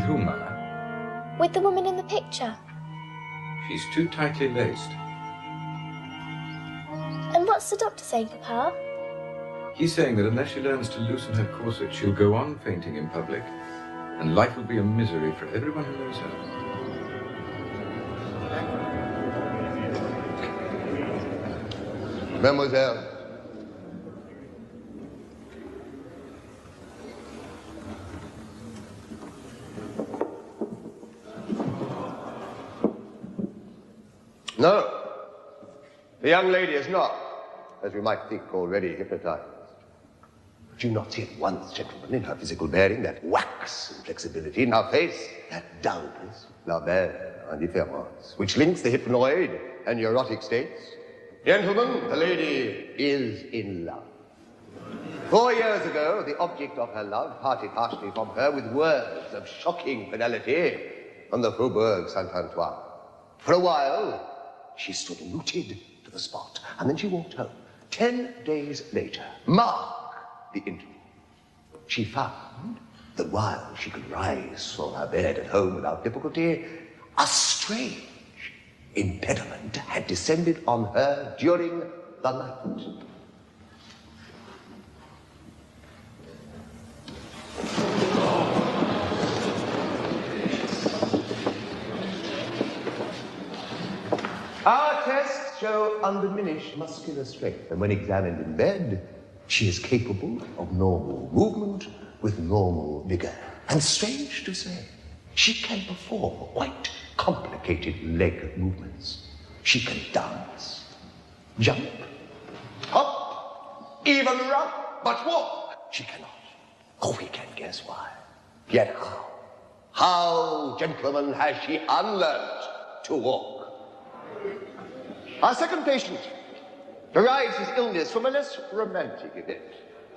With whom, Mama? With the woman in the picture. She's too tightly laced. And what's the doctor saying, Papa? He's saying that unless she learns to loosen her corset, she'll go on fainting in public, and life will be a misery for everyone who knows her. Mademoiselle. No, the young lady is not, as we might think, already hypnotized. Do you not see at once, gentlemen, in her physical bearing, that wax and flexibility in her face, that dullness, la belle indifférence, which links the hypnoid and neurotic states? Gentlemen, the lady is in love. 4 years ago, the object of her love parted harshly from her with words of shocking fidelity on the Faubourg Saint-Antoine. For a while, she stood rooted to the spot, and then she walked home. 10 days later, mark the interval, she found that while she could rise from her bed at home without difficulty, a strange impediment had descended on her during the night. Our tests show undiminished muscular strength, and when examined in bed, she is capable of normal movement with normal vigor. And strange to say, she can perform quite complicated leg movements. She can dance, jump, hop, even run, but walk she cannot. Oh, we can guess why. Yet how? How, gentlemen, has she unlearned to walk? Our second patient derives his illness from a less romantic event.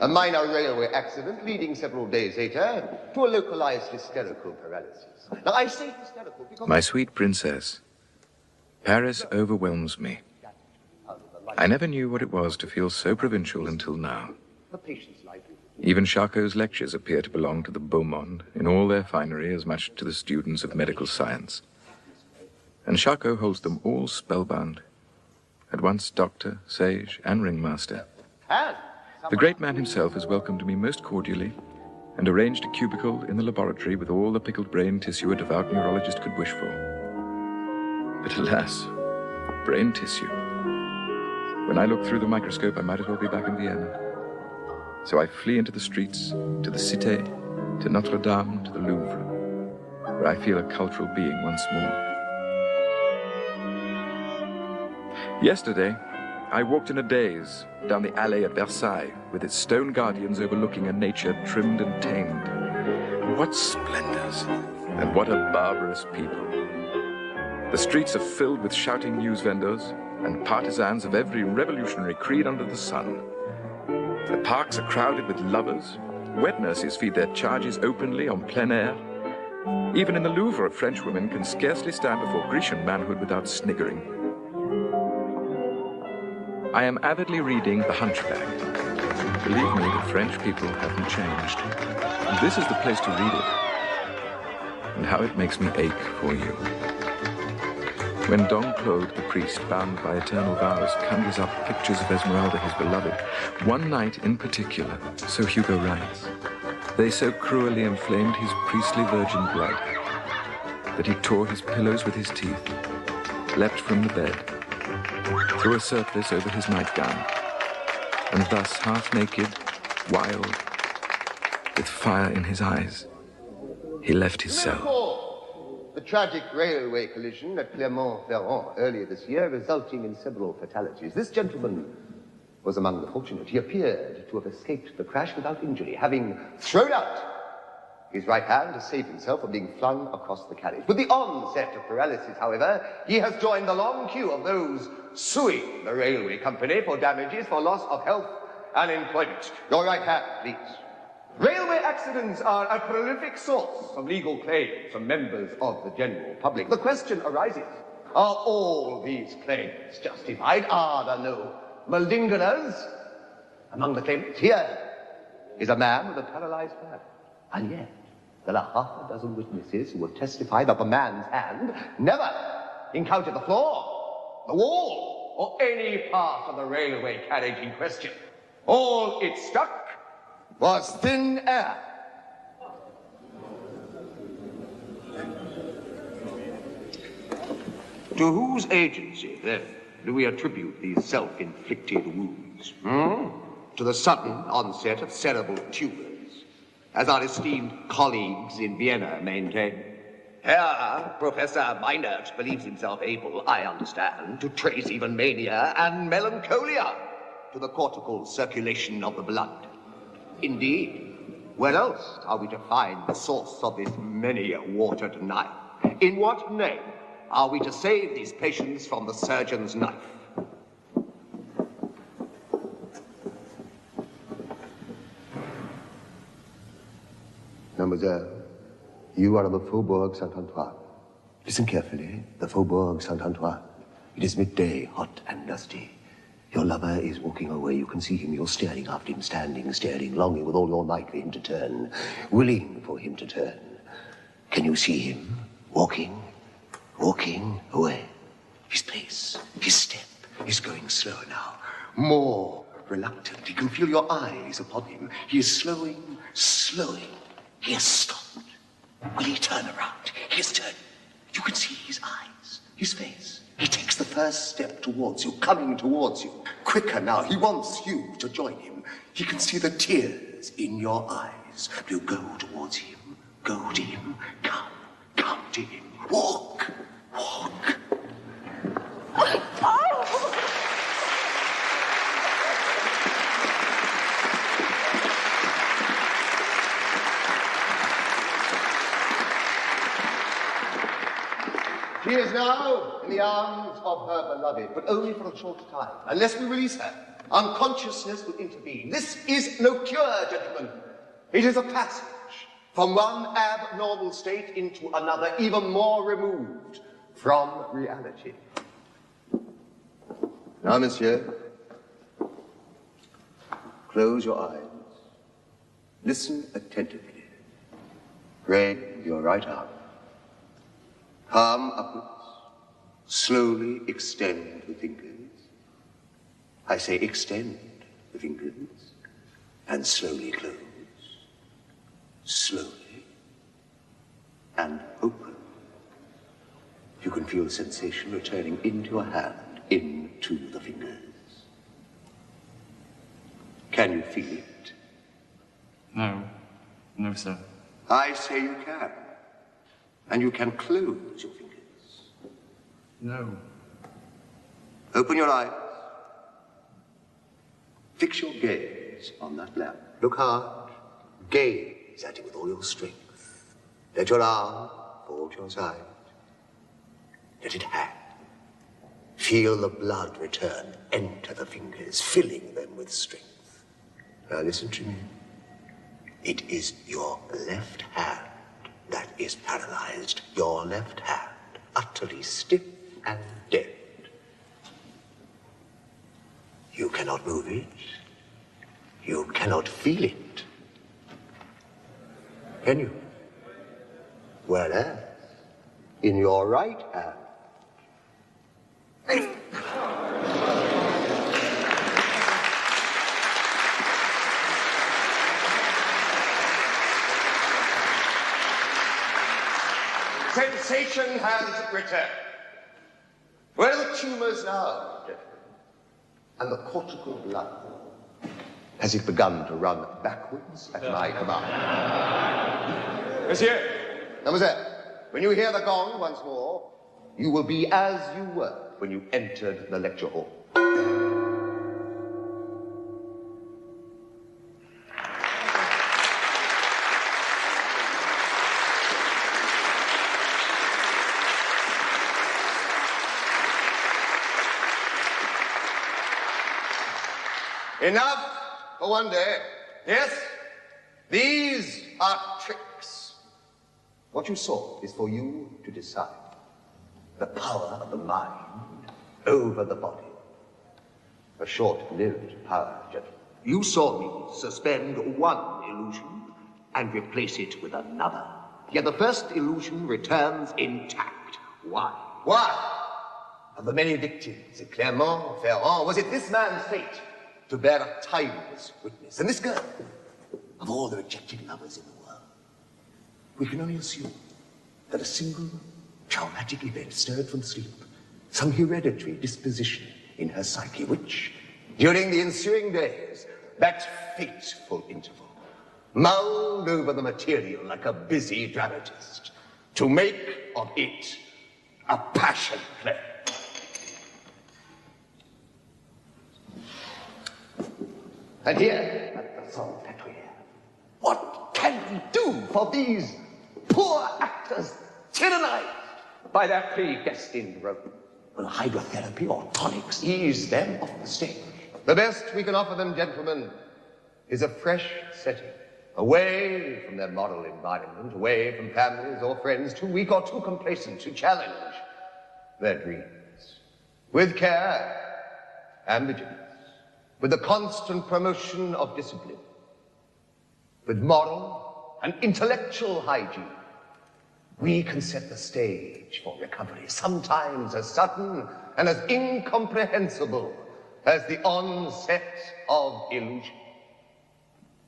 A minor railway accident leading several days later to a localized hysterical paralysis. Now, I say hysterical because... My sweet princess, Paris overwhelms me. I never knew what it was to feel so provincial until now. Even Charcot's lectures appear to belong to the beau monde in all their finery as much to the students of medical science. And Charcot holds them all spellbound. At once doctor, sage, and ringmaster. The great man himself has welcomed me most cordially and arranged a cubicle in the laboratory with all the pickled brain tissue a devout neurologist could wish for. But alas, brain tissue. When I look through the microscope, I might as well be back in Vienna. So I flee into the streets, to the Cité, to Notre Dame, to the Louvre, where I feel a cultural being once more. Yesterday, I walked in a daze down the alley at Versailles with its stone guardians overlooking a nature trimmed and tamed. What splendors, and what a barbarous people. The streets are filled with shouting news vendors and partisans of every revolutionary creed under the sun. The parks are crowded with lovers. Wet nurses feed their charges openly on plein air. Even in the Louvre, French women can scarcely stand before Grecian manhood without sniggering. I am avidly reading The Hunchback. Believe me, the French people haven't changed. This is the place to read it. And how it makes me ache for you. When Don Claude, the priest, bound by eternal vows, conjures up pictures of Esmeralda, his beloved, one night in particular, so Hugo writes, they so cruelly inflamed his priestly virgin blood that he tore his pillows with his teeth, leapt from the bed, threw a surplice over his nightgown, and thus half-naked, wild, with fire in his eyes, he left his cell. The tragic railway collision at Clermont-Ferrand earlier this year, resulting in several fatalities. This gentleman was among the fortunate. He appeared to have escaped the crash without injury, having thrown out his right hand to save himself from being flung across the carriage. With the onset of paralysis, however, he has joined the long queue of those suing the railway company for damages for loss of health and employment. Your right hand, please. Railway accidents are a prolific source of legal claims from members of the general public. The question arises, are all these claims justified? Are there no malingerers among the claimants? Here is a man with a paralyzed hand, and yet There are half a dozen witnesses who will testify that the man's hand never encountered the floor, the wall, or any part of the railway carriage in question. All it struck was thin air. To whose agency, then, do we attribute these self-inflicted wounds? To the sudden onset of cerebral tumors, as our esteemed colleagues in Vienna maintain. Here, Professor Meinert believes himself able, I understand, to trace even mania and melancholia to the cortical circulation of the blood. Indeed, where else are we to find the source of this many-watered knife? In what name are we to save these patients from the surgeon's knife? Mademoiselle, you are of the Faubourg Saint-Antoine. Listen carefully. The Faubourg Saint-Antoine. It is midday, hot and dusty. Your lover is walking away. You can see him. You're staring after him, standing, staring, longing with all your might for him to turn, willing for him to turn. Can you see him walking away? His pace, his step is going slower now, more reluctant. You can feel your eyes upon him. He is slowing. He has stopped. Will he turn around? He has turned. You can see his eyes, his face. He takes the first step towards you, coming towards you. Quicker now. He wants you to join him. He can see the tears in your eyes. You go towards him. Go to him. Come to him. Walk. She is now in the arms of her beloved, but only for a short time. Unless we release her, unconsciousness will intervene. This is no cure, gentlemen. It is a passage from one abnormal state into another, even more removed from reality. Now, monsieur, close your eyes. Listen attentively. Raise your right arm. Palm upwards. Slowly extend the fingers. I say extend the fingers. And slowly close. Slowly. And open. You can feel the sensation returning into your hand, into the fingers. Can you feel it? No, sir. I say you can. And you can close your fingers. No. Open your eyes. Fix your gaze on that lamp. Look hard. Gaze at it with all your strength. Let your arm fall to your side. Let it hang. Feel the blood return, enter the fingers, filling them with strength. Now listen to me. It is your left hand that is paralyzed. Your left hand, utterly stiff and dead. You cannot move it. You cannot feel it. Can you? Whereas, in your right hand, sensation has returned. Where are the tumors now, gentlemen? And the cortical blood? Has it begun to run backwards at my command? Monsieur! Mademoiselle, when you hear the gong once more, you will be as you were when you entered the lecture hall. Enough for one day. Yes, these are tricks. What you saw is for you to decide. The power of the mind over the body. A short-lived power, gentlemen. You saw me suspend one illusion and replace it with another. Yet the first illusion returns intact. Why? Why? Of the many victims at Clermont, Ferrand, was it this man's fate to bear a timeless witness? And this girl, of all the rejected lovers in the world, we can only assume that a single traumatic event stirred from sleep some hereditary disposition in her psyche, which, during the ensuing days, that fateful interval, mulled over the material like a busy dramatist to make of it a passion play. And here, at the Salpêtrière, what can we do for these poor actors tyrannized by their predestined role? Will hydrotherapy or tonics ease them off the stage? The best we can offer them, gentlemen, is a fresh setting, away from their model environment, away from families or friends too weak or too complacent to challenge their dreams. With care and vigilance, with the constant promotion of discipline, with moral and intellectual hygiene, we can set the stage for recovery, sometimes as sudden and as incomprehensible as the onset of illusion.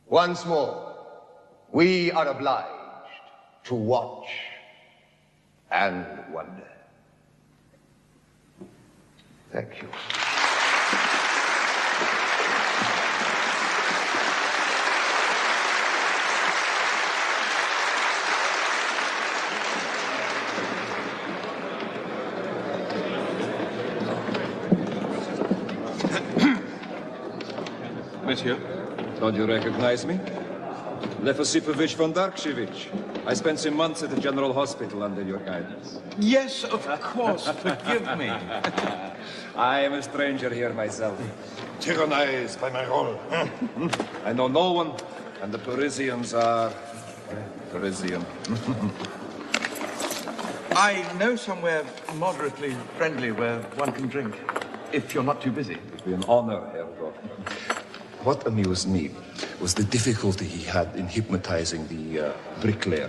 Once more, we are obliged to watch and wonder. Thank you. Monsieur, don't you recognize me? Lef Osipovich von Darkshevich. I spent some months at the General Hospital under your guidance. Yes, of course. Forgive me. I am a stranger here myself. Tyrannized by my role. I know no one, and the Parisians are Parisian. I know somewhere moderately friendly where one can drink, if you're not too busy. It would be an honor, Herr Gott. What amused me was the difficulty he had in hypnotizing the bricklayer.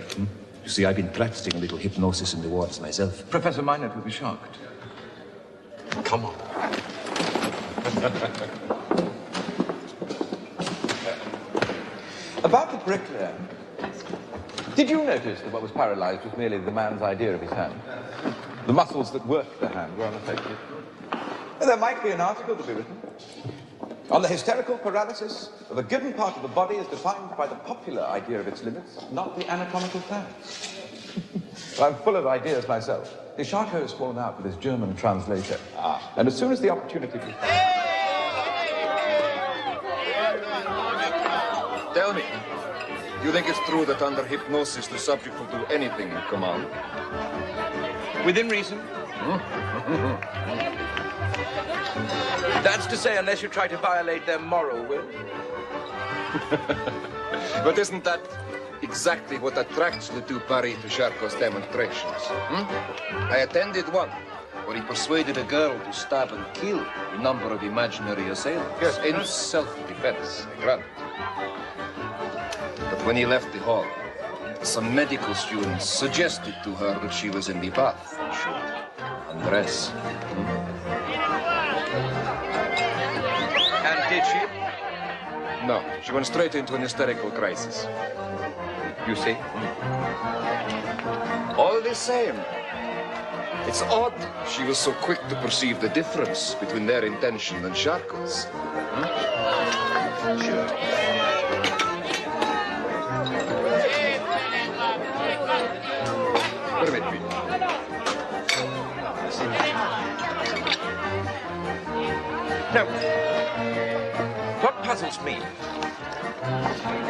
You see, I've been practicing a little hypnosis in the wards myself. Professor Minot will be shocked. Come on. About the bricklayer, did you notice that what was paralyzed was merely the man's idea of his hand? The muscles that worked the hand were unaffected. There might be an article to be written on the hysterical paralysis of a given part of the body as defined by the popular idea of its limits, not the anatomical facts. I'm full of ideas myself. The Charcot has fallen out with his German translator. And as soon as the opportunity... Tell me, do you think it's true that under hypnosis the subject will do anything you command? Within reason. That's to say, unless you try to violate their moral will. But isn't that exactly what attracts the two Paris to Charcot's demonstrations? I attended one where he persuaded a girl to stab and kill a number of imaginary assailants. Yes, in self-defense, granted. But when he left the hall, some medical students suggested to her that she was in the bath and should undress. And did she? No, she went straight into an hysterical crisis. You see? All the same, it's odd she was so quick to perceive the difference between their intention and Charcot's. Sure. Permit me. No. What puzzles me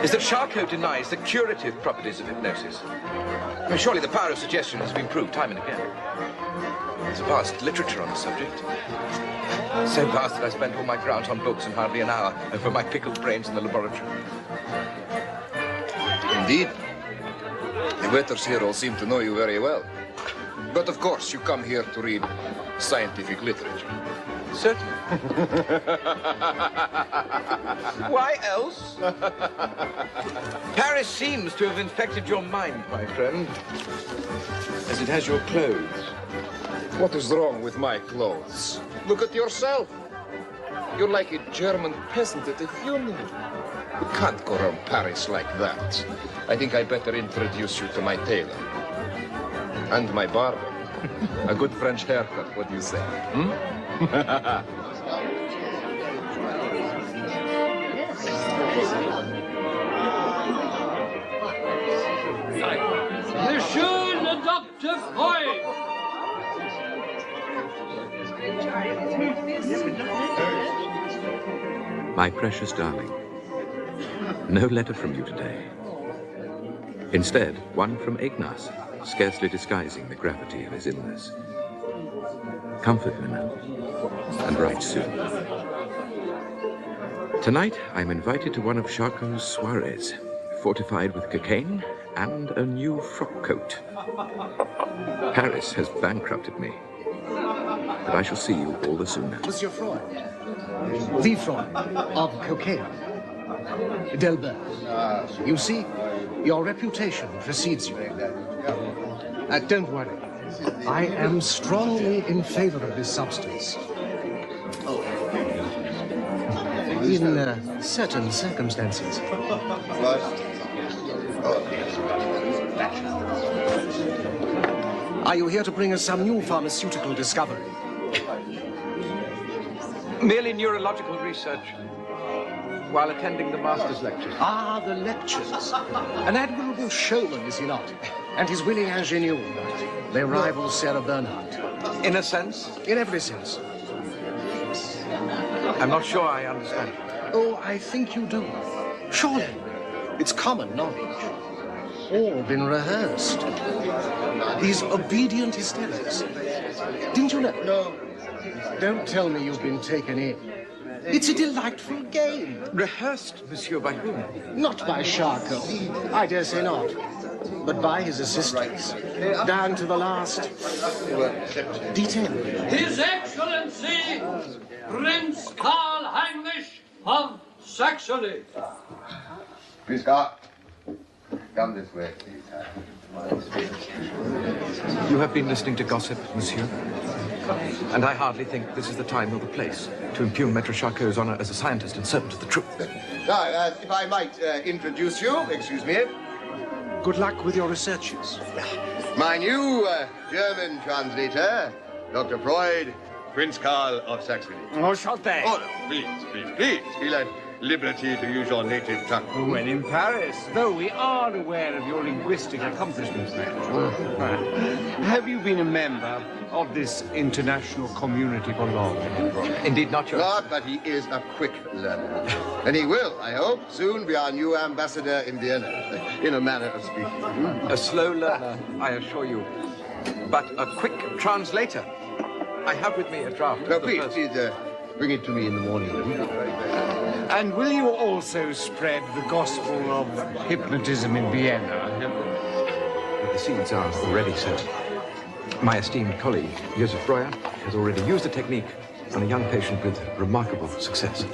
is that Charcot denies the curative properties of hypnosis. I mean, surely the power of suggestion has been proved time and again. There's vast literature on the subject. So vast that I spent all my grant on books and hardly an hour over my pickled brains in the laboratory. Indeed. The waiters here all seem to know you very well. But of course, you come here to read scientific literature. Certainly. Why else? Paris seems to have infected your mind, my friend, as it has your clothes. What is wrong with my clothes? Look at yourself. You're like a German peasant at a funeral. You can't go around Paris like that. I think I better introduce you to my tailor. And my barber. A good French haircut, what do you say? Hmm? Monsieur le Dr. Freud! My precious darling, no letter from you today. Instead, one from Ignace, scarcely disguising the gravity of his illness. Comfort me now, and write soon. Tonight, I'm invited to one of Charcot's soirees, fortified with cocaine and a new frock coat. Paris has bankrupted me, but I shall see you all the sooner. Monsieur Freud, the Freud of cocaine. Delbert, you see, your reputation precedes you. Don't worry. I am strongly in favor of this substance. In certain circumstances. Are you here to bring us some new pharmaceutical discovery? Merely neurological research while attending the master's lectures. Ah, the lectures. An admirable showman, is he not? And his willing ingenue. They rival Sarah Bernhardt. In a sense? In every sense. I'm not sure I understand. Oh, I think you do. Surely. It's common knowledge. All been rehearsed. These obedient hysterics. Didn't you know? No. Don't tell me you've been taken in. It's a delightful game. Rehearsed, monsieur, by whom? Not by Charcot. I dare say not. But by his assistants. Down to the last detail. His Excellency, Prince Karl Heinrich of Saxony. Please, Carl. Come this way, please. You have been listening to gossip, monsieur? And I hardly think this is the time or the place to impugn Maître Charcot's honor as a scientist and servant of the truth. Now, if I might introduce you, excuse me. Good luck with your researches. My new German translator, Dr. Freud, Prince Karl of Saxony. Enchanté. Oh, no, please, feel at liberty to use your native tongue. When in Paris, though we are aware of your linguistic accomplishments there. Have you been a member of this international community for long? Indeed not, your... Not, but he is a quick learner. And he will, I hope, soon be our new ambassador in Vienna, in a manner of speaking. A slow learner, I assure you, but a quick translator. I have with me a draft. No, please, bring it to me in the morning. And will you also spread the gospel of hypnotism in Vienna? The seeds are already set. My esteemed colleague, Joseph Breuer, has already used the technique on a young patient with remarkable success.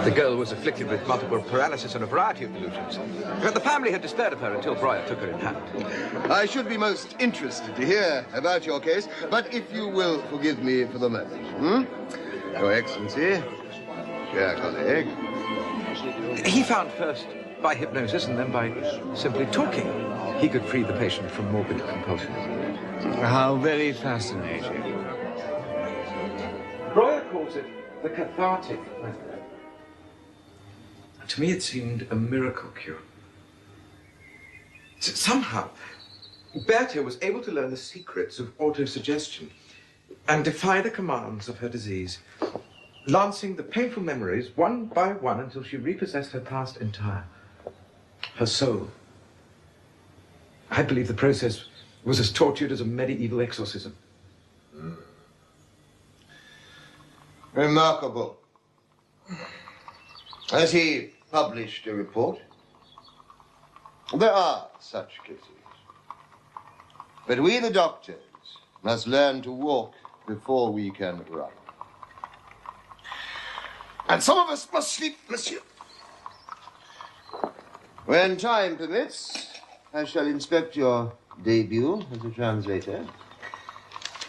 The girl was afflicted with multiple paralysis and a variety of delusions. But the family had despaired of her until Breuer took her in hand. I should be most interested to hear about your case, but if you will forgive me for the moment. Your Excellency, dear colleague. He found first by hypnosis and then by simply talking, he could free the patient from morbid compulsion. How very fascinating. Breuer calls it the cathartic method. To me, it seemed a miracle cure. Somehow, Bertha was able to learn the secrets of autosuggestion and defy the commands of her disease, lancing the painful memories one by one until she repossessed her past entire, her soul. I believe the process was as tortured as a medieval exorcism. Remarkable. Has he published a report? There are such cases. But we, the doctors, must learn to walk before we can run. And some of us must sleep, monsieur. When time permits, I shall inspect your debut as a translator.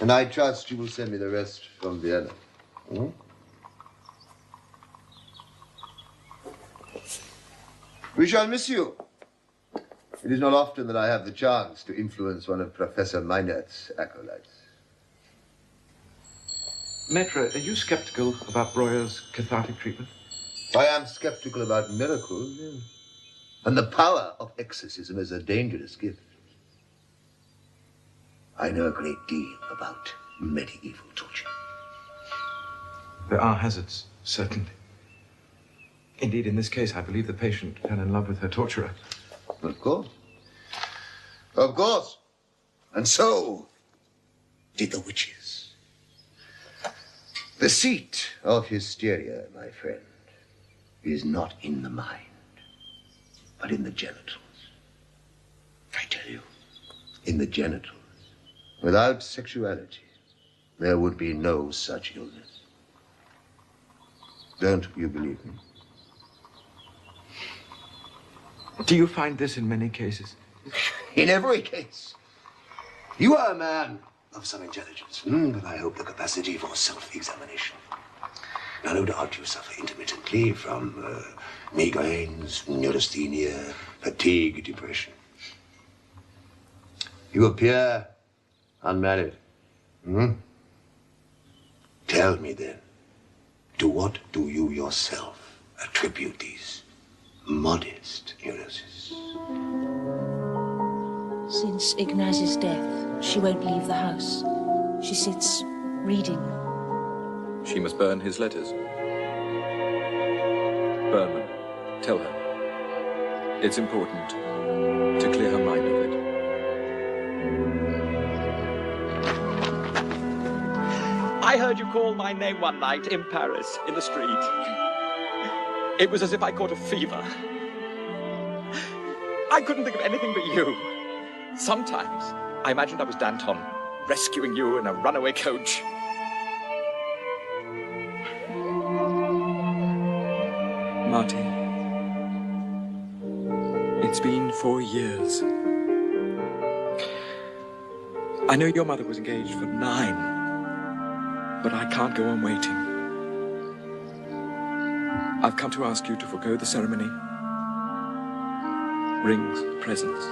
And I trust you will send me the rest from Vienna. Hmm? We shall miss you. It is not often that I have the chance to influence one of Professor Meinert's acolytes. Maître, are you skeptical about Breuer's cathartic treatment? I am skeptical about miracles, yes. And the power of exorcism is a dangerous gift. I know a great deal about medieval torture. There are hazards, certainly. Indeed, in this case, I believe the patient fell in love with her torturer. Of course. Of course. And so did the witches. The seat of hysteria, my friend, is not in the mind, but in the genitals. I tell you, in the genitals. Without sexuality, there would be no such illness. Don't you believe me? Do you find this in many cases? In every case. You are a man of some intelligence, but I hope the capacity for self-examination. Now, no doubt you suffer intermittently from migraines, neurasthenia, fatigue, depression. You appear unmarried. Tell me then, to what do you yourself attribute these modest neurosis? Since Ignaz's death, she won't leave the house. She sits reading. She must burn his letters. Burn them. Tell her. It's important to clear her mind of it. I heard you call my name one night in Paris, in the street. It was as if I caught a fever. I couldn't think of anything but you. Sometimes I imagined I was Danton, rescuing you in a runaway coach. Marty, it's been 4 years. I know your mother was engaged for 9, but I can't go on waiting. I've come to ask you to forgo the ceremony. Rings, presents.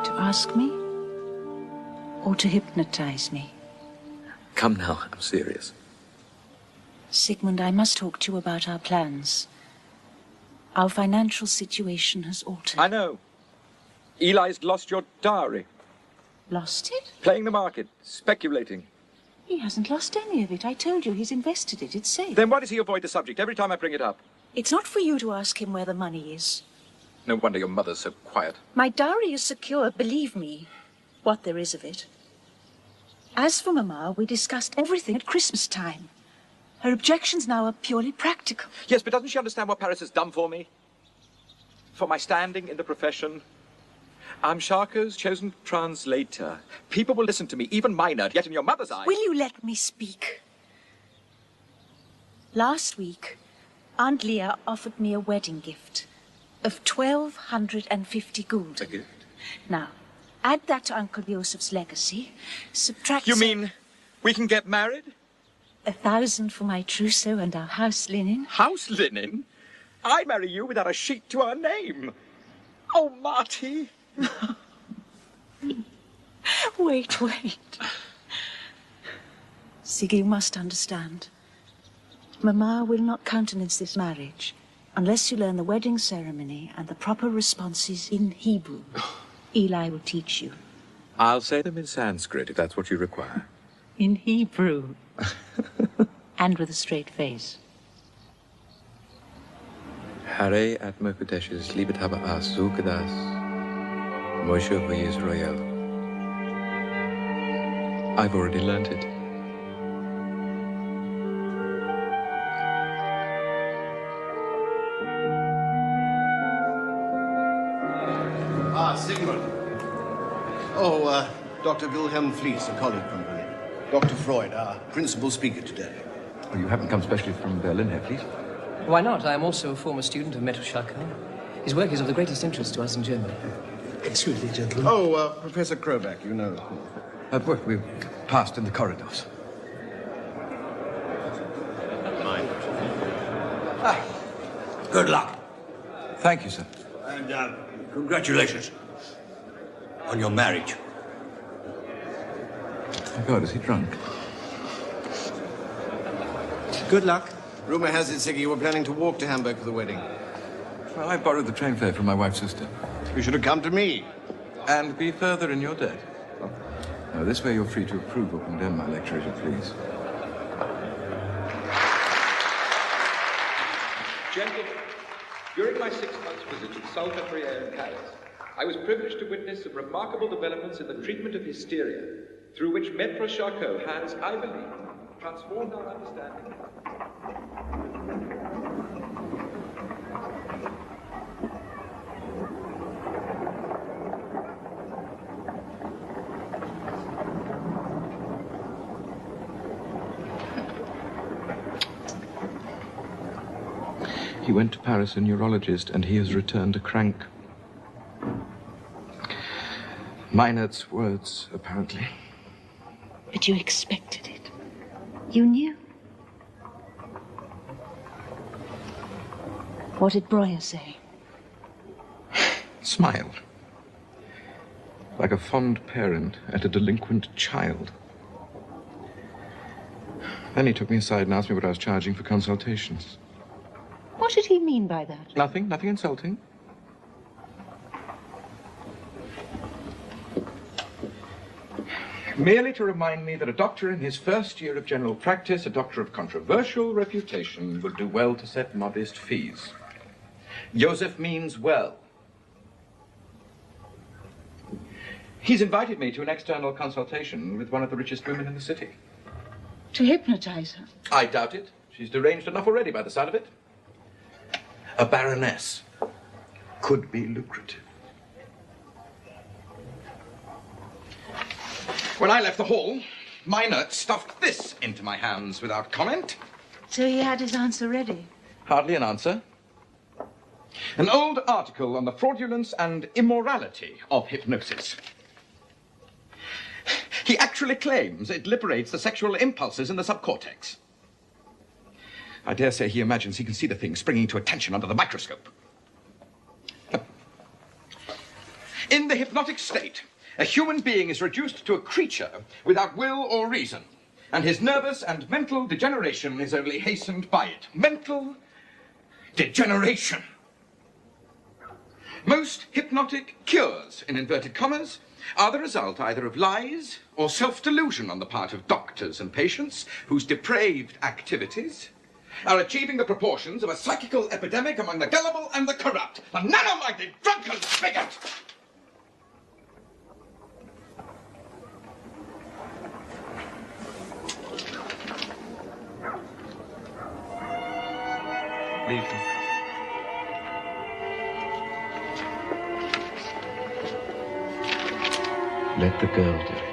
To ask me? Or to hypnotize me? Come now, I'm serious. Sigmund, I must talk to you about our plans. Our financial situation has altered. I know. Eli's lost your diary. Lost it? Playing the market, speculating. He hasn't lost any of it. I told you he's invested it. It's safe. Then why does he avoid the subject every time I bring it up? It's not for you to ask him where the money is. No wonder your mother's so quiet. My dowry is secure, believe me, what there is of it. As for Mama, we discussed everything at Christmas time. Her objections now are purely practical. Yes, but doesn't she understand what Paris has done for me? For my standing in the profession? I'm Charcot's chosen translator. People will listen to me, even Meinert, yet in your mother's eyes... Will you let me speak? Last week, Aunt Leah offered me a wedding gift of 1,250 gulden. A gift? Now, add that to Uncle Joseph's legacy, subtract... You mean we can get married? 1,000 for my trousseau and our house linen. House linen? I'd marry you without a sheet to our name. Oh, Marty. Wait. Siggy, you must understand. Mama will not countenance this marriage unless you learn the wedding ceremony and the proper responses in Hebrew. Eli will teach you. I'll say them in Sanskrit if that's what you require. In Hebrew. And with a straight face. Hare at Mokudesh's Libet haba Asukadas Moshe Israel. I've already learnt it. Sigmund. Oh, Dr. Wilhelm Fliess, a colleague from Berlin. Dr. Freud, our principal speaker today. Oh, you haven't come specially from Berlin here, please? Why not? I am also a former student of Maitre Charcot. His work is of the greatest interest to us in Germany. Excuse me, gentlemen. Oh, Professor Kroback, you know. We passed in the corridors. Good luck. Thank you, sir. And congratulations on your marriage. My God, is he drunk? Good luck. Rumor has it, Siggy, you were planning to walk to Hamburg for the wedding. Well, I borrowed the train fare from my wife's sister. You should have come to me. And be further in your debt. Now, this way you're free to approve or condemn my lecture as you please. Gentlemen, during my 6 months visit to the Salve Freud in Paris, I was privileged to witness some remarkable developments in the treatment of hysteria, through which Maitre Charcot has, I believe, transformed our understanding. He went to Paris, a neurologist, and he has returned a crank. Meinert's words, apparently. But you expected it. You knew. What did Breuer say? Smiled. Like a fond parent at a delinquent child. Then he took me aside and asked me what I was charging for consultations. What did he mean by that? Nothing insulting. Merely to remind me that a doctor in his first year of general practice, a doctor of controversial reputation, would do well to set modest fees. Joseph means well. He's invited me to an external consultation with one of the richest women in the city. To hypnotize her? I doubt it. She's deranged enough already by the sound of it. A baroness could be lucrative. When I left the hall, Meinert stuffed this into my hands without comment. So he had his answer ready? Hardly an answer. An old article on the fraudulence and immorality of hypnosis. He actually claims it liberates the sexual impulses in the subcortex. I dare say he imagines he can see the thing springing to attention under the microscope. In the hypnotic state, a human being is reduced to a creature without will or reason, and his nervous and mental degeneration is only hastened by it. Mental degeneration. Most hypnotic cures, in inverted commas, are the result either of lies or self-delusion on the part of doctors and patients whose depraved activities are achieving the proportions of a psychical epidemic among the gullible and the corrupt, the narrow-minded, drunken bigot. Leave them. Let the girl do it.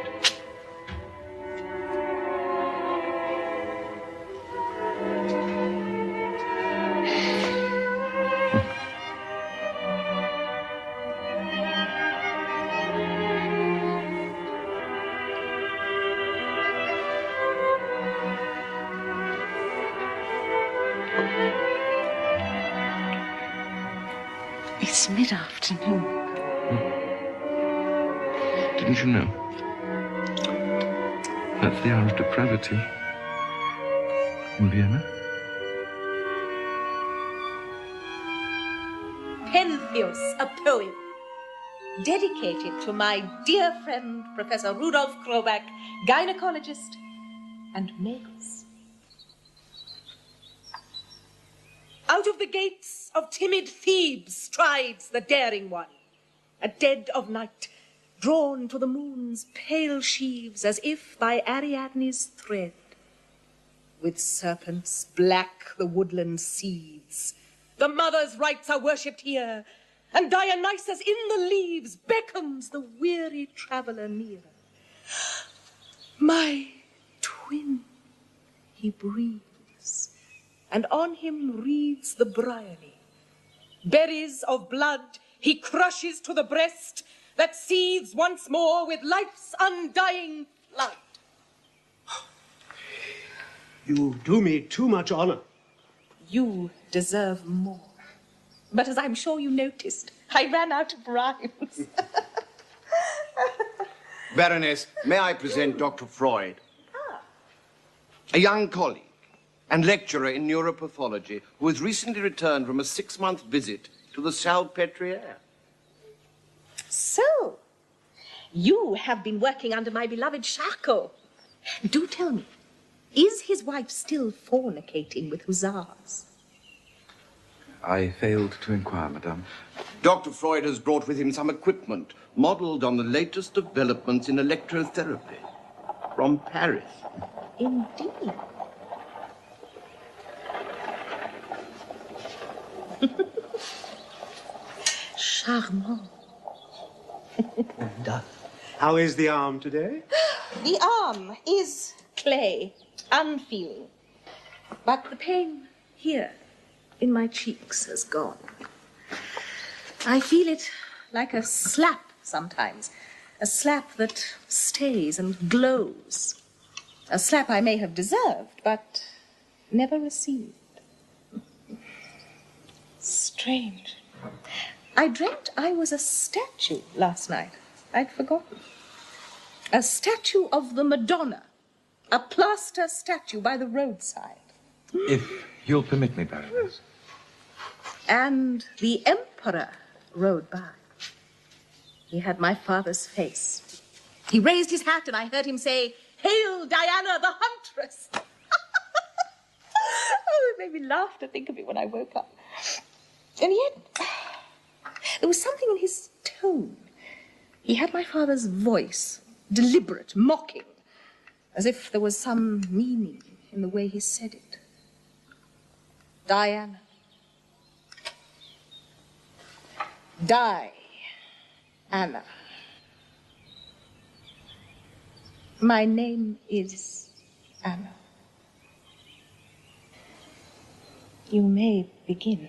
It's mid-afternoon. Didn't you know? That's the hour of depravity in Vienna. Pentheus, a poem, dedicated to my dear friend, Professor Rudolf Kroback, gynecologist and magus. Out of the gates of timid Thebes strides the daring one, at dead of night, drawn to the moon's pale sheaves as if by Ariadne's thread. With serpents black the woodland seethes. The mother's rites are worshipped here, and Dionysus in the leaves beckons the weary traveler near. My twin, he breathes. lives, and on him wreathes the Breuery. Berries of blood he crushes to the breast that seethes once more with life's undying flood. You do me too much honor. You deserve more. But as I'm sure you noticed, I ran out of rhymes. Baroness, may I present Dr. Freud? A young colleague and lecturer in neuropathology who has recently returned from a 6-month visit to the Salpêtrière. So, you have been working under my beloved Charcot. Do tell me, is his wife still fornicating with hussars? I failed to inquire, madame. Dr. Freud has brought with him some equipment modeled on the latest developments in electrotherapy from Paris. Indeed. Charmant. And how is the arm today? The arm is clay, unfeeling. But the pain here in my cheeks has gone. I feel it like a slap sometimes. A slap that stays and glows. A slap I may have deserved, but never received. Strange. I dreamt I was a statue last night. I'd forgotten. A statue of the Madonna. A plaster statue by the roadside. If you'll permit me, Baroness. And the Emperor rode by. He had my father's face. He raised his hat and I heard him say, "Hail, Diana the Huntress!" Oh, it made me laugh to think of it when I woke up. And yet, there was something in his tone. He had my father's voice, deliberate, mocking, as if there was some meaning in the way he said it. Diana. Anna. My name is Anna. You may begin.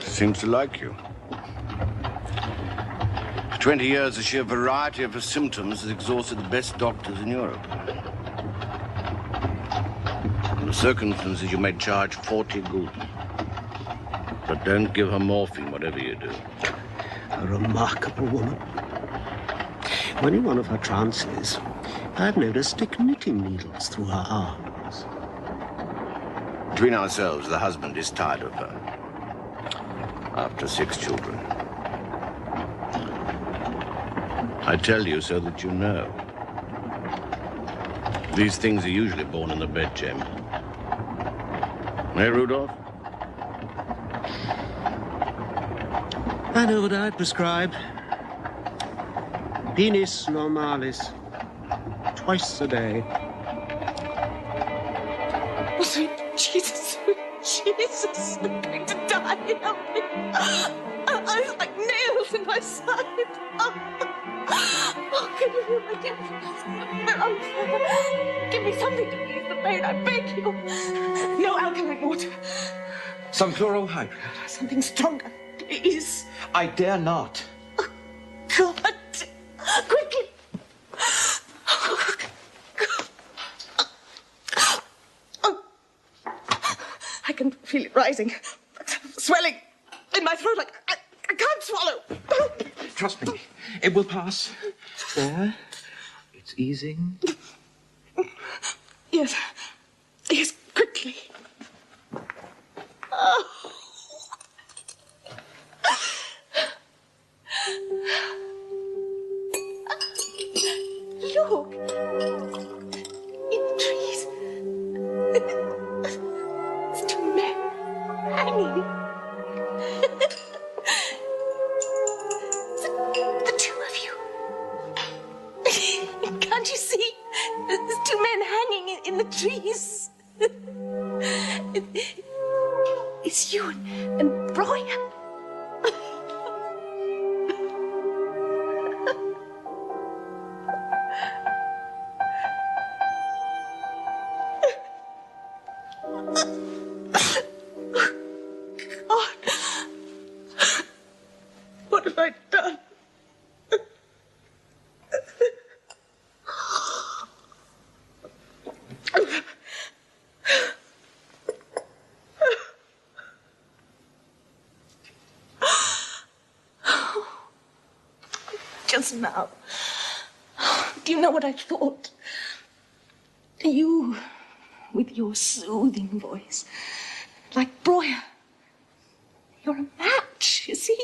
Seems to like you. For 20 years, the sheer variety of her symptoms has exhausted the best doctors in Europe. In the circumstances, you may charge 40 gulden. But don't give her morphine, whatever you do. A remarkable woman. When in one of her trances, I've noticed stick knitting needles through her arms. Between ourselves, the husband is tired of her. After 6 children. I tell you so that you know. These things are usually born in the bedchamber. Eh, Rudolph? I know what I'd prescribe. Penis normalis. Twice a day. Oh, sweet Jesus, sweet Jesus, I'm going to die. Help me. It's like nails in my side. Oh, can you hear my temples? They're unfair. Give me something to ease the pain, I beg you. No alkaline water. Some chloral hydrate. Something stronger, please. I dare not. God, quickly. I can feel it rising, swelling in my throat like I can't swallow. Trust me, it will pass. There, it's easing. Yes, yes, quickly. Oh. Look, in the trees. It's 2 men hanging. The 2 of you. Can't you see? in the trees. It's you and Breuer. What have I done? Just now. Do you know what I thought? You, with your soothing voice, like Breuer. You're a match, you see?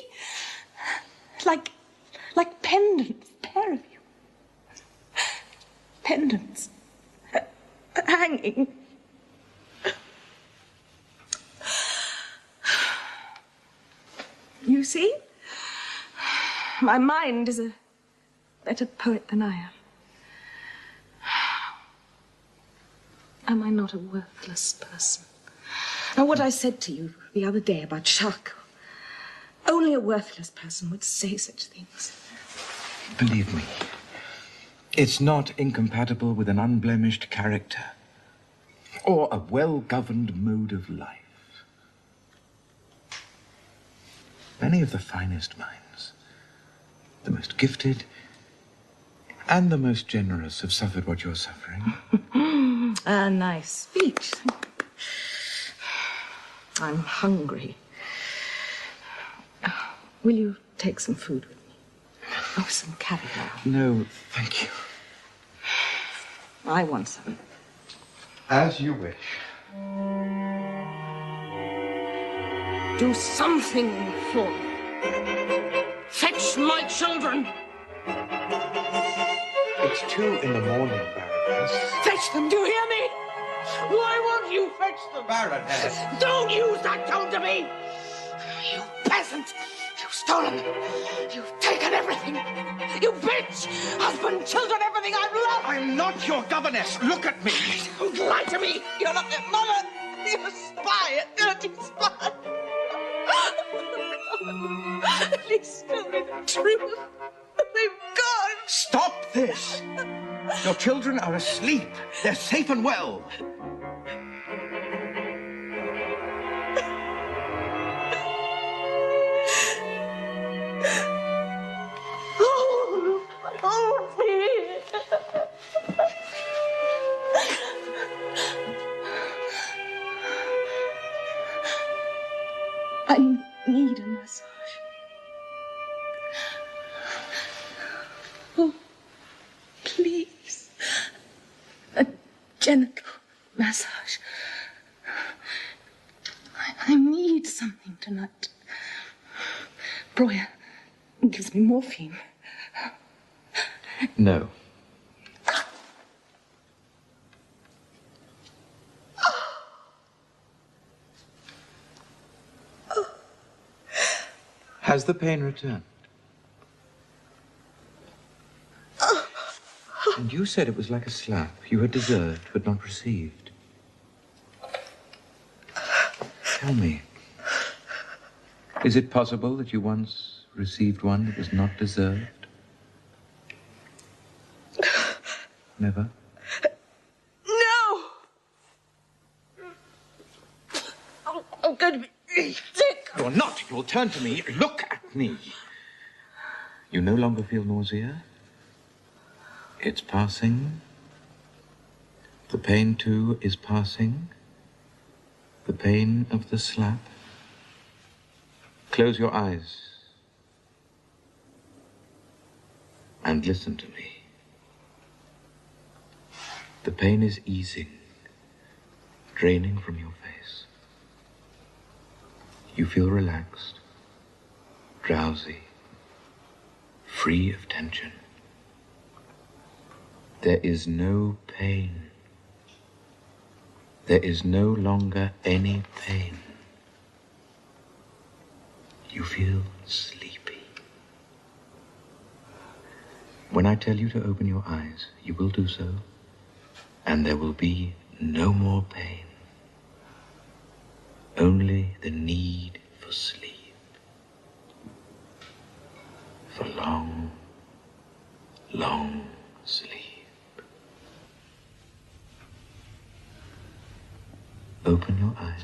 Like pendants, a pair of you. Pendants. Hanging. You see? My mind is a better poet than I am. Am I not a worthless person? Now, what I said to you the other day about Charcot, only a worthless person would say such things. Believe me, it's not incompatible with an unblemished character or a well-governed mode of life. Many of the finest minds, the most gifted and the most generous, have suffered what you're suffering. A nice speech. I'm hungry. Will you take some food with me? Oh, some caviar. No, thank you. I want some. As you wish. Do something for me. Fetch my children. It's 2 in the morning, Baroness. Fetch them, do you hear me? Why won't you fetch them? Baroness. Don't use that tone to me. You peasant. You've stolen. You've taken everything. You bitch. Husband, children, everything I've loved. I'm not your governess. Look at me. Don't lie to me. You're not their mother. You're a spy, a dirty spy. Please tell me the truth. They've gone. Stop this. Your children are asleep. They're safe and well. I need a massage. Oh, please. A genital massage. I need something tonight. Breuer gives me morphine. No. Has the pain returned? And you said it was like a slap you had deserved but not received. Tell me, is it possible that you once received one that was not deserved? Never? No! I'm going to be sick. You're not. You'll turn to me. Look at me. You no longer feel nausea? It's passing. The pain, too, is passing. The pain of the slap. Close your eyes and listen to me. The pain is easing, draining from your face. You feel relaxed, drowsy, free of tension. There is no pain. There is no longer any pain. You feel sleepy. When I tell you to open your eyes, you will do so, And there will be no more pain. Only the need for sleep. For long, long sleep. Open your eyes.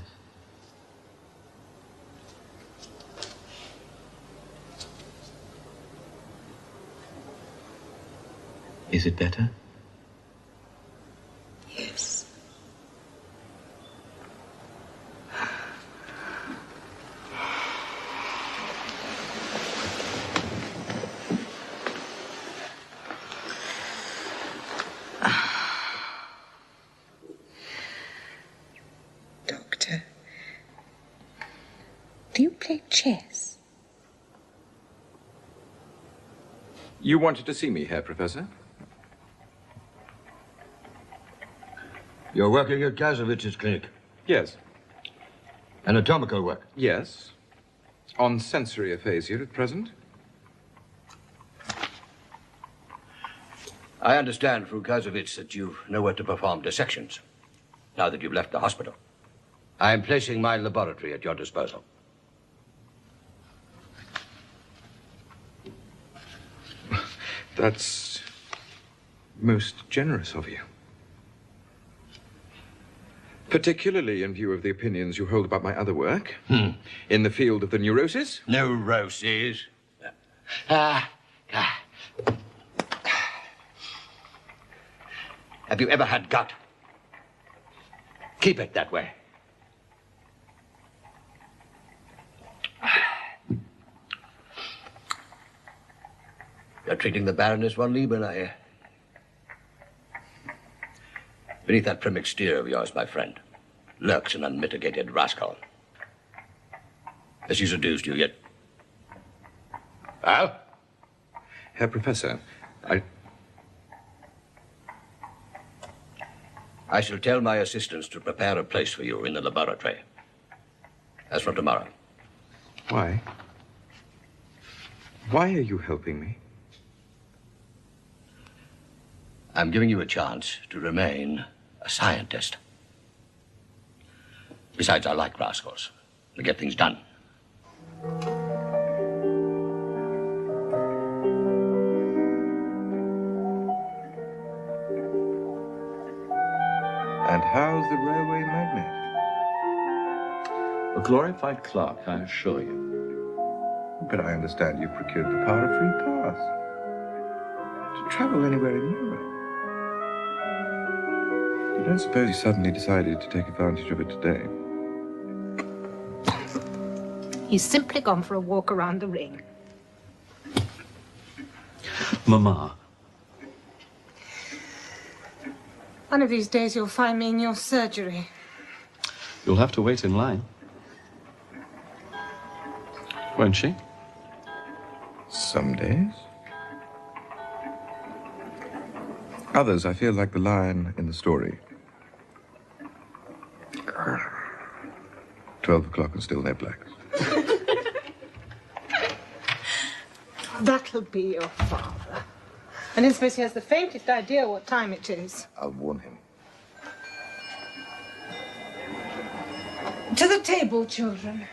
Is it better? Yes. Doctor, do you play chess? You wanted to see me, Herr Professor? You're working at Kazowitz's clinic? Yes. Anatomical work? Yes. On sensory aphasia at present. I understand, Fru Kasowitz, that you know where to perform dissections, now that you've left the hospital. I am placing my laboratory at your disposal. That's most generous of you. Particularly in view of the opinions you hold about my other work. In the field of the neurosis. Neuroses? Have you ever had gut? Keep it that way. You're treating the Baroness von Lieben, I hear. Beneath that prim exterior of yours, my friend, lurks an unmitigated rascal. Has he seduced you yet? Well? Herr Professor, I shall tell my assistants to prepare a place for you in the laboratory. As from tomorrow. Why? Why are you helping me? I'm giving you a chance to remain a scientist. Besides, I like rascals. They get things done. And how's the railway magnate? A glorified clerk, I assure you. But I understand you've procured the power of free pass to travel anywhere in Europe. You don't suppose he suddenly decided to take advantage of it today? He's simply gone for a walk around the ring. Mama. One of these days you'll find me in your surgery. You'll have to wait in line. Won't she? Some days. Others, I feel like the lion in the story. 12 o'clock and still no blacks. That'll be your father. I don't suppose he has the faintest idea what time it is. I'll warn him. To the table, children.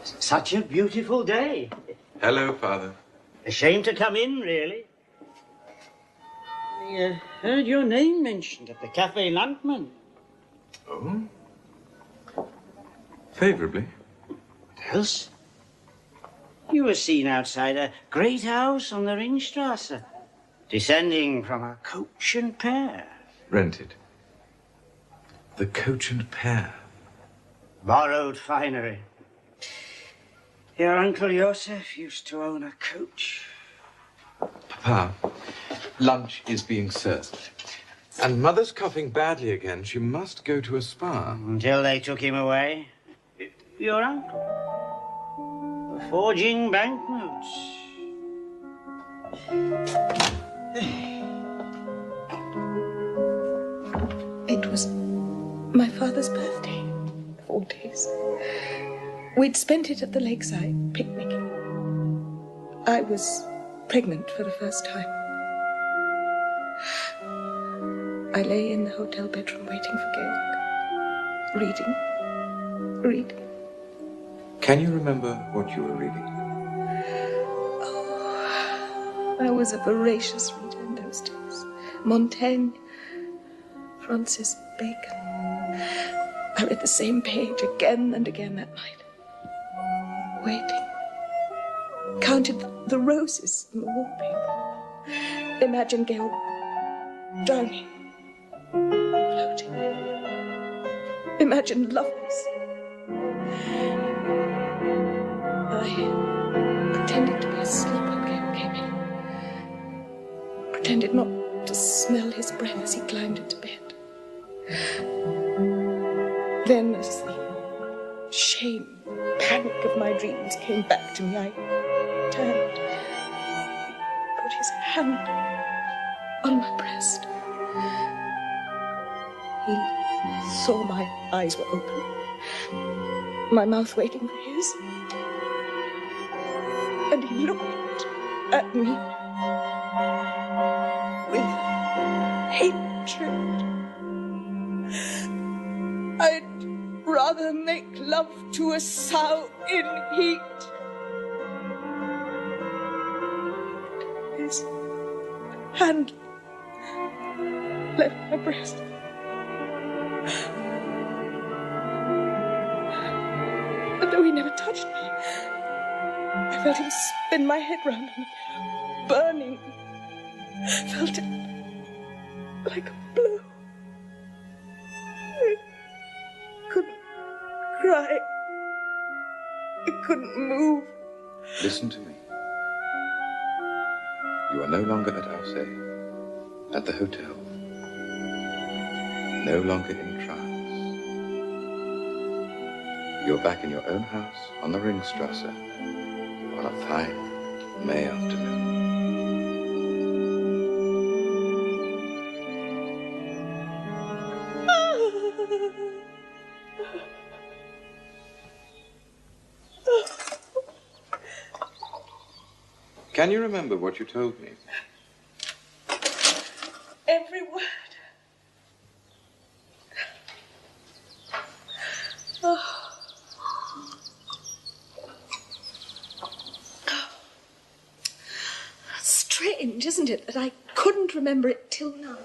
Such a beautiful day. Hello, Father. A shame to come in, really. I heard your name mentioned at the Café Landmann. Oh? Favorably? What else? You were seen outside a great house on the Ringstrasse, descending from a coach and pair. Rented. The coach and pair. Borrowed finery. Your Uncle Joseph used to own a coach. Papa, lunch is being served. And Mother's coughing badly again. She must go to a spa. Until they took him away. Your uncle. For forging banknotes. It was my father's birthday, 4 days. We'd spent it at the lakeside, picnicking. I was pregnant for the first time. I lay in the hotel bedroom waiting for Georg. Reading. Can you remember what you were reading? Oh, I was a voracious reader in those days. Montaigne, Francis Bacon. I read the same page again and again that night. Waiting. Counted the roses in the wallpaper. Imagined Georg drowning, floating. Imagined lovers. I pretended to be asleep when Georg came in. Pretended not to smell his breath as he climbed into bed. Then, as the shame, panic of my dreams came back to me, I turned, put his hand on my breast. He saw my eyes were open, my mouth waiting for his, and he looked at me with hatred. I'd rather make love to a sow in heat. His hand left my breast. And though he never touched me, I felt him spin my head round on the pillow, burning. Felt it like a blow. I couldn't cry. I couldn't move. Listen to me. You are no longer at Aussay, at the hotel. No longer in trance. You're back in your own house on the Ringstrasse on a fine May afternoon. Can you remember what you told me? Every word. Oh. Strange, isn't it, that I couldn't remember it till now.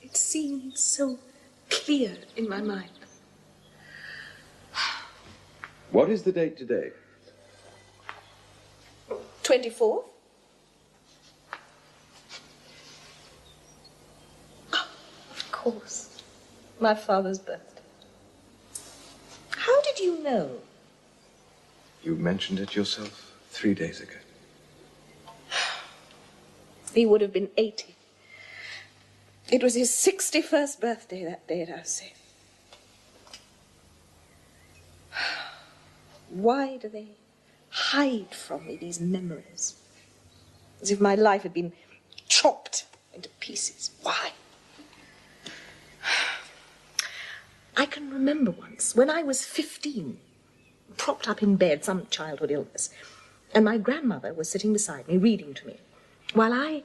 It seemed so clear in my mind. What is the date today? 24th? Oh, of course. My father's birthday. How did you know? You mentioned it yourself 3 days ago. He would have been 80. It was his 61st birthday that day at Aussay. Why do they hide from me these memories? As if my life had been chopped into pieces. Why? I can remember once, when I was 15, propped up in bed, some childhood illness, and my grandmother was sitting beside me, reading to me, while I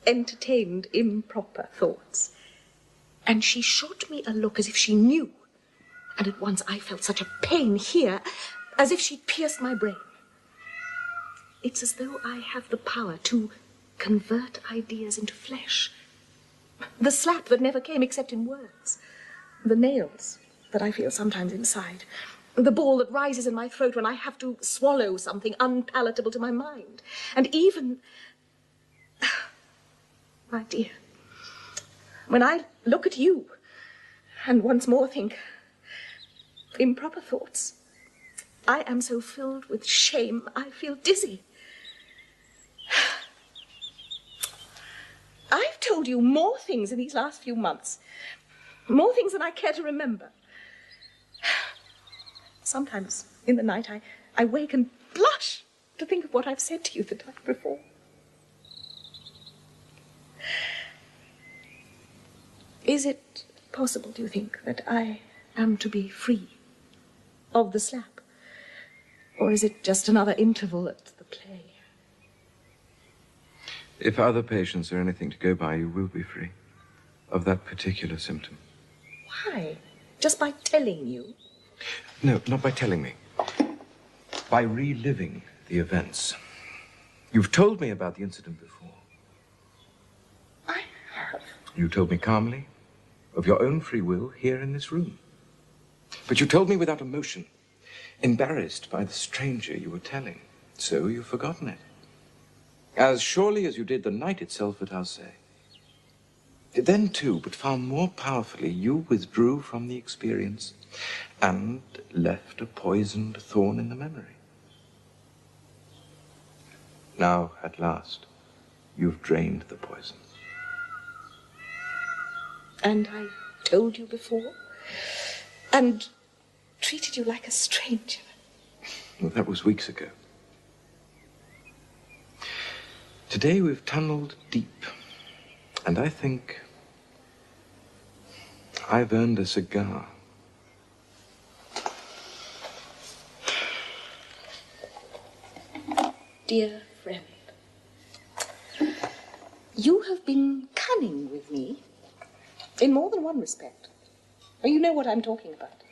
entertained improper thoughts. And she shot me a look as if she knew. And at once I felt such a pain here, as if she'd pierced my brain. It's as though I have the power to convert ideas into flesh. The slap that never came except in words. The nails that I feel sometimes inside. The ball that rises in my throat when I have to swallow something unpalatable to my mind. And even... My dear, when I look at you and once more think improper thoughts, I am so filled with shame, I feel dizzy. I've told you more things in these last few months, more things than I care to remember. Sometimes in the night I wake and blush to think of what I've said to you the night before. Is it possible, do you think, that I am to be free of the slap? Or is it just another interval at the play? If other patients are anything to go by, you will be free of that particular symptom. Why? Just by telling you? No, not by telling me. By reliving the events. You've told me about the incident before. I have. You told me calmly, of your own free will, here in this room. But you told me without emotion, embarrassed by the stranger you were telling. So you've forgotten it. As surely as you did the night itself at Hacer. Then, too, but far more powerfully, you withdrew from the experience and left a poisoned thorn in the memory. Now, at last, you've drained the poison. And I told you before? And treated you like a stranger? Well, that was weeks ago. Today we've tunneled deep, and I think I've earned a cigar. Dear friend, you have been cunning with me in more than one respect. You know what I'm talking about.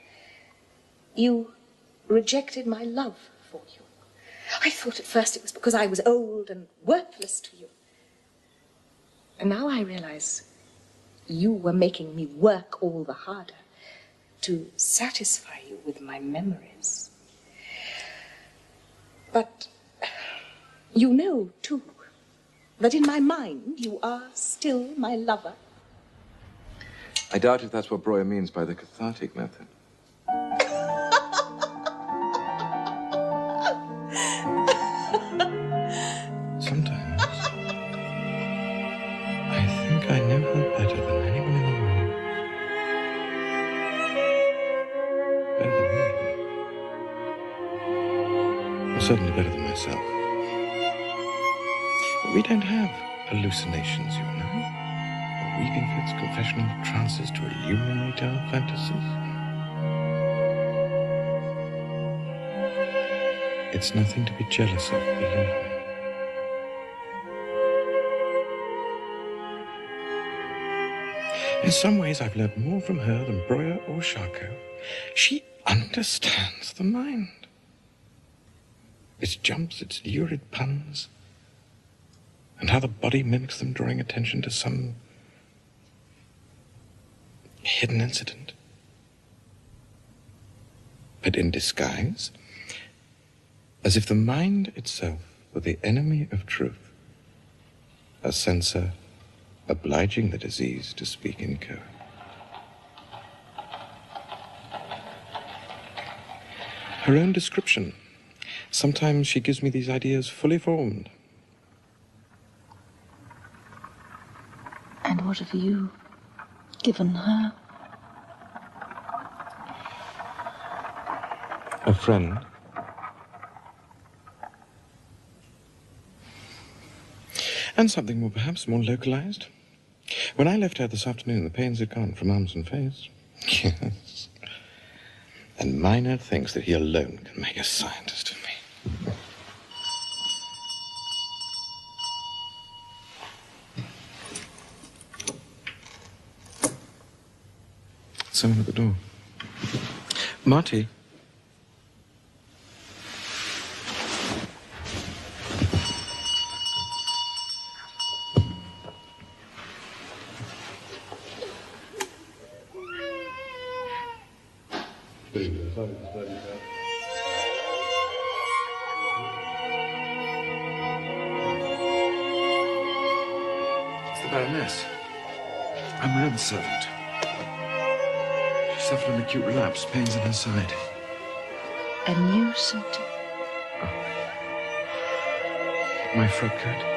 You rejected my love for you. I thought at first it was because I was old and worthless to you. And now I realize you were making me work all the harder to satisfy you with my memories. But you know, too, that in my mind you are still my lover. I doubt if that's what Breuer means by the cathartic method. Sometimes I think I know her better than anyone in the world. Better than me. Or certainly better than myself. But we don't have hallucinations, you know. Or weaving fits, confessional trances to illuminate our fantasies. It's nothing to be jealous of, believe me. In some ways, I've learned more from her than Breuer or Charcot. She understands the mind. Its jumps, its lurid puns, and how the body mimics them, drawing attention to some hidden incident. But in disguise, as if the mind itself were the enemy of truth, a censor obliging the disease to speak in code. Her own description. Sometimes she gives me these ideas fully formed. And what have you given her? A friend. And something more, perhaps, more localized. When I left her this afternoon, the pains had gone from arms and face. Yes. And Miner thinks that he alone can make a scientist of me. Someone at the door. Marty. It's the Baroness. I'm her own servant. She suffered an acute relapse, pains in her side. A new symptom? My frock coat.